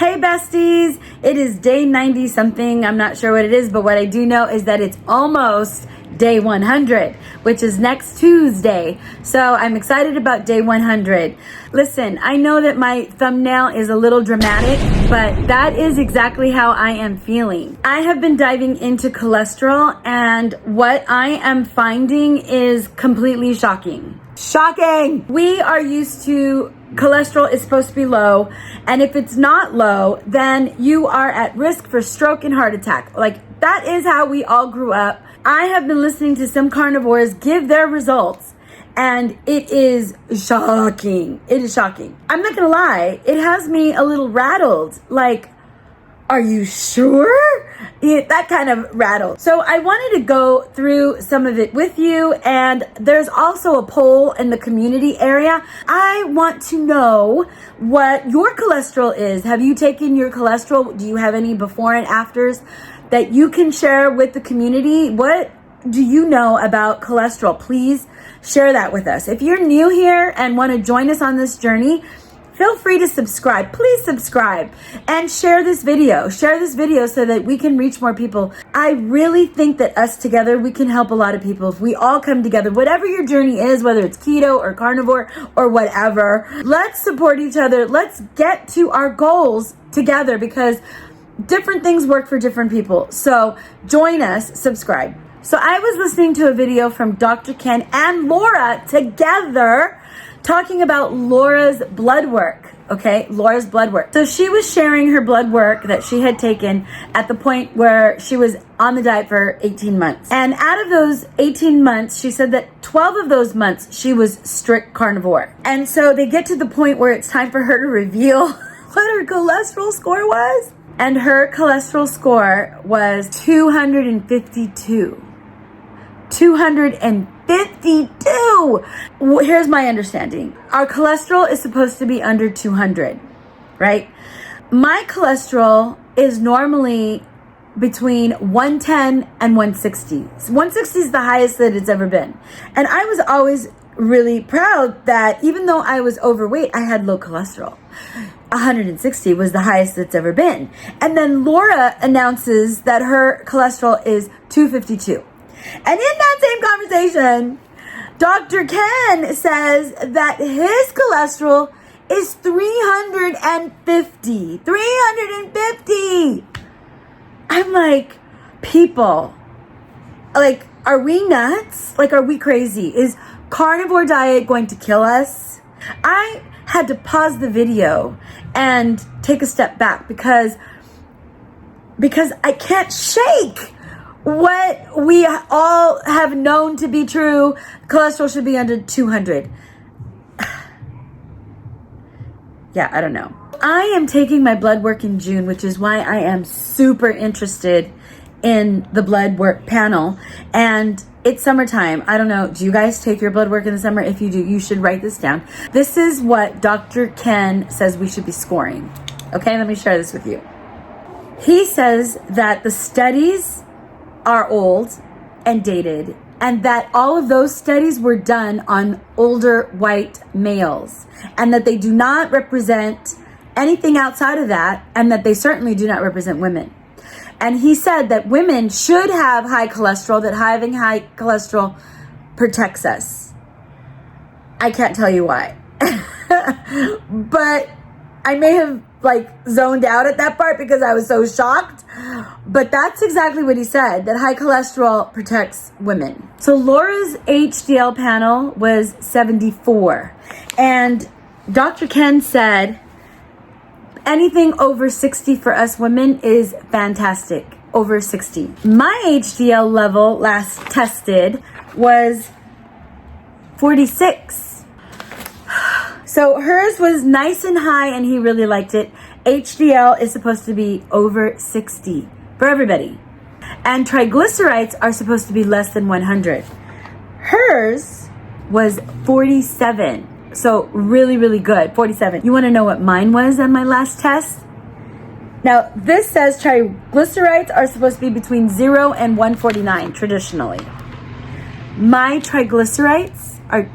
Hey besties, it is day 90 something. I'm not sure what it is, but what I do know is that it's almost day 100, which is next Tuesday. So I'm excited about day 100. Listen, I know that my thumbnail is a little dramatic, but that is exactly how I am feeling. I have been diving into cholesterol, and what I am finding is completely shocking. Shocking! We are used to cholesterol is supposed to be low, and if it's not low, then you are at risk for stroke and heart attack. Like, that is how we all grew up. I have been listening to some carnivores give their results, and it is shocking. It is shocking. I'm not gonna lie, it has me a little rattled. Like, are you sure? That kind of rattled. So I wanted to go through some of it with you, and there's also a poll in the community area. I want to know what your cholesterol is. Have you taken your cholesterol? Do you have any before and afters that you can share with the community? What do you know about cholesterol? Please share that with us. If you're new here and want to join us on this journey, feel free to subscribe. Please subscribe and share this video. Share this video so that we can reach more people. I really think that us together, we can help a lot of people. If we all come together, whatever your journey is, whether it's keto or carnivore or whatever, let's support each other. Let's get to our goals together, because different things work for different people. So join us, subscribe. So I was listening to a video from Dr. Ken and Laura together, talking about Laura's blood work, okay? Laura's blood work. So she was sharing her blood work that she had taken at the point where she was on the diet for 18 months. And out of those 18 months, she said that 12 of those months, she was strict carnivore. And so they get to the point where it's time for her to reveal what her cholesterol score was. And her cholesterol score was 252. 252. Here's my understanding. Our cholesterol is supposed to be under 200, right? My cholesterol is normally between 110 and 160. 160 is the highest that it's ever been. And I was always really proud that even though I was overweight, I had low cholesterol. 160 was the highest it's ever been. And then Laura announces that her cholesterol is 252. And in that same conversation, Dr. Ken says that his cholesterol is 350. 350! I'm like, people, like, are we nuts? Like, are we crazy? Is carnivore diet going to kill us? I had to pause the video and take a step back because I can't shake what we all have known to be true. Cholesterol should be under 200. Yeah, I don't know. I am taking my blood work in June, which is why I am super interested in the blood work panel. And it's summertime. I don't know. Do you guys take your blood work in the summer? If you do, you should write this down. This is what Dr. Ken says we should be scoring. Okay, let me share this with you. He says that the studies are old and dated, and that all of those studies were done on older white males, and that they do not represent anything outside of that, and that they certainly do not represent women. And he said that women should have high cholesterol, that having high cholesterol protects us. I can't tell you why. But I may have zoned out at that part because I was so shocked. But that's exactly what he said, that high cholesterol protects women. So Laura's HDL panel was 74. And Dr. Ken said anything over 60 for us women is fantastic. Over 60. My HDL level last tested was 46. So hers was nice and high, and he really liked it. HDL is supposed to be over 60 for everybody. And triglycerides are supposed to be less than 100. Hers was 47. So really, really good. 47. You want to know what mine was on my last test? Now, this says triglycerides are supposed to be between 0 and 149 traditionally. My triglycerides are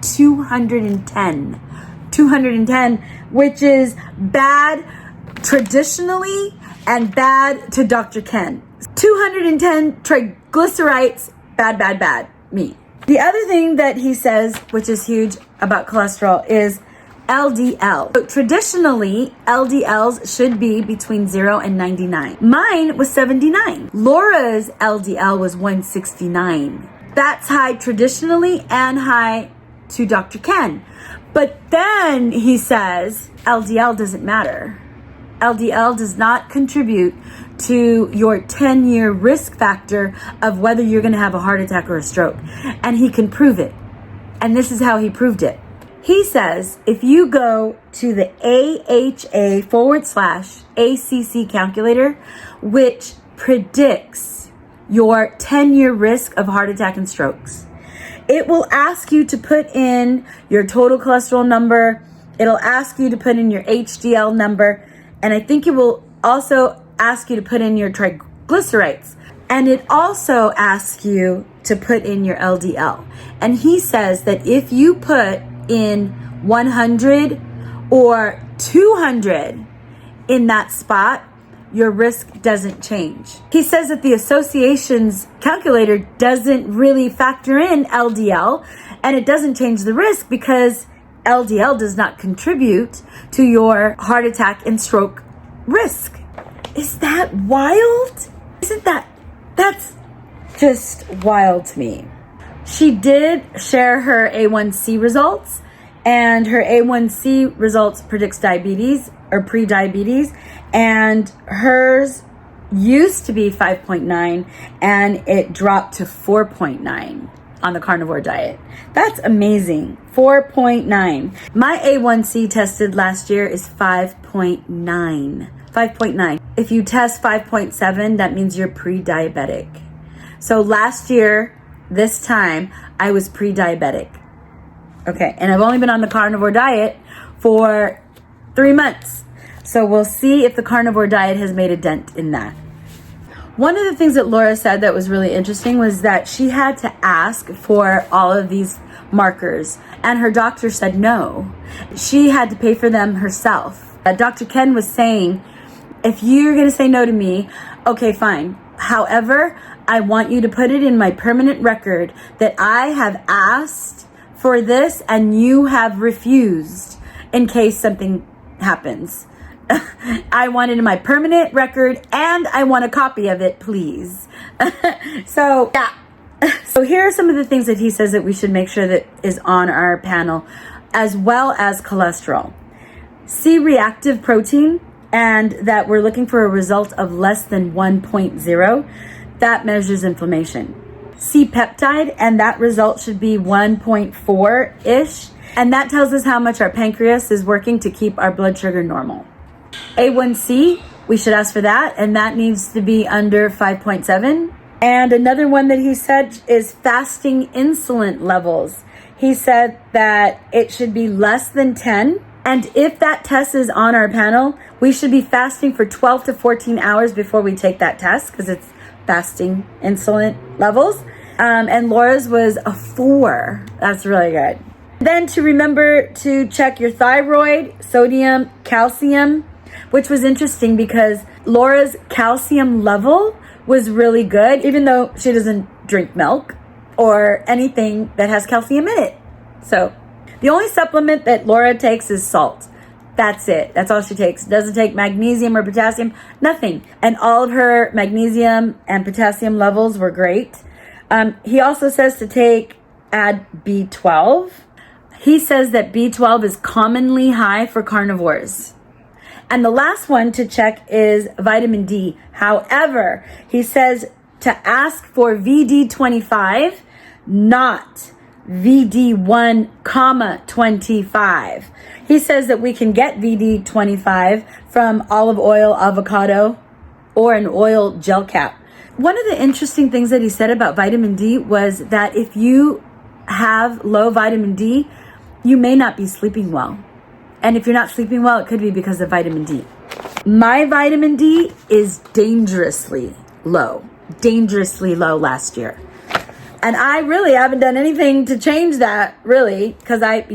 210. 210, which is bad traditionally and bad to Dr. Ken. 210 triglycerides, bad, me. The other thing that he says, which is huge about cholesterol, is LDL. So traditionally, LDLs should be between 0 and 99. Mine was 79. Laura's LDL was 169. That's high traditionally and high to Dr. Ken. But then he says LDL doesn't matter. LDL does not contribute to your 10-year risk factor of whether you're going to have a heart attack or a stroke. And he can prove it. And this is how he proved it. He says if you go to the AHA/ACC calculator, which predicts your 10-year risk of heart attack and strokes, it will ask you to put in your total cholesterol number. It'll ask you to put in your HDL number. And I think it will also ask you to put in your triglycerides. And it also asks you to put in your LDL. And he says that if you put in 100 or 200 in that spot, your risk doesn't change. He says that the association's calculator doesn't really factor in LDL, and it doesn't change the risk because LDL does not contribute to your heart attack and stroke risk. Is that wild? That's just wild to me. She did share her A1C results, and her A1C results predicts diabetes or pre-diabetes, and hers used to be 5.9 and it dropped to 4.9 on the carnivore diet. That's amazing. 4.9. My A1C tested last year is 5.9. 5.9. If you test 5.7, that means you're pre-diabetic. So last year, this time, I was pre-diabetic. Okay, and I've only been on the carnivore diet for 3 months. So we'll see if the carnivore diet has made a dent in that. One of the things that Laura said that was really interesting was that she had to ask for all of these markers, and her doctor said no. She had to pay for them herself. Dr. Ken was saying, if you're going to say no to me, okay, fine. However, I want you to put it in my permanent record that I have asked for this and you have refused in case something happens. I want it in my permanent record and I want a copy of it, please. So here are some of the things that he says that we should make sure that is on our panel, as well as cholesterol. C-reactive protein, and that we're looking for a result of less than 1.0. That measures inflammation. C-peptide, and that result should be 1.4-ish. And that tells us how much our pancreas is working to keep our blood sugar normal. A1C, we should ask for that, and that needs to be under 5.7. And another one that he said is fasting insulin levels. He said that it should be less than 10. And if that test is on our panel, we should be fasting for 12 to 14 hours before we take that test, because it's fasting insulin levels. And Laura's was a 4. That's really good. Then to remember to check your thyroid, sodium, calcium, which was interesting because Laura's calcium level was really good, even though she doesn't drink milk or anything that has calcium in it. So the only supplement that Laura takes is salt. That's it. That's all she takes. Doesn't take magnesium or potassium, nothing. And all of her magnesium and potassium levels were great. He also says to add B12. He says that B12 is commonly high for carnivores. And the last one to check is vitamin D. However, he says to ask for VD25, not VD1, 25. He says that we can get VD25 from olive oil, avocado, or an oil gel cap. One of the interesting things that he said about vitamin D was that if you have low vitamin D, you may not be sleeping well. And if you're not sleeping well, it could be because of vitamin D. My vitamin D is dangerously low last year. And I really haven't done anything to change that, really, because I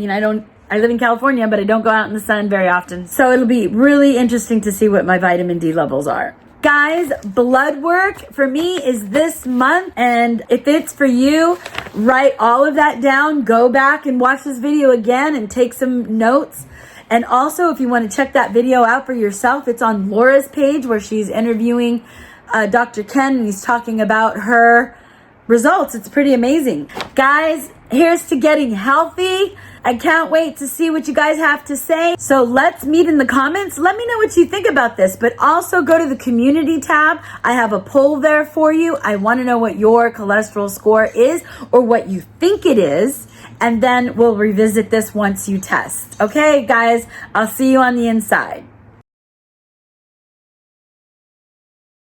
I live in California, but I don't go out in the sun very often. So it'll be really interesting to see what my vitamin D levels are. Guys, blood work for me is this month, and if it's for you, write all of that down. Go back and watch this video again and take some notes. And also, if you want to check that video out for yourself, it's on Laura's page where she's interviewing Dr. Ken, and he's talking about her results. It's pretty amazing. Guys, here's to getting healthy. I can't wait to see what you guys have to say. So let's meet in the comments. Let me know what you think about this, but also go to the community tab. I have a poll there for you. I want to know what your cholesterol score is or what you think it is. And then we'll revisit this once you test. Okay, guys, I'll see you on the inside.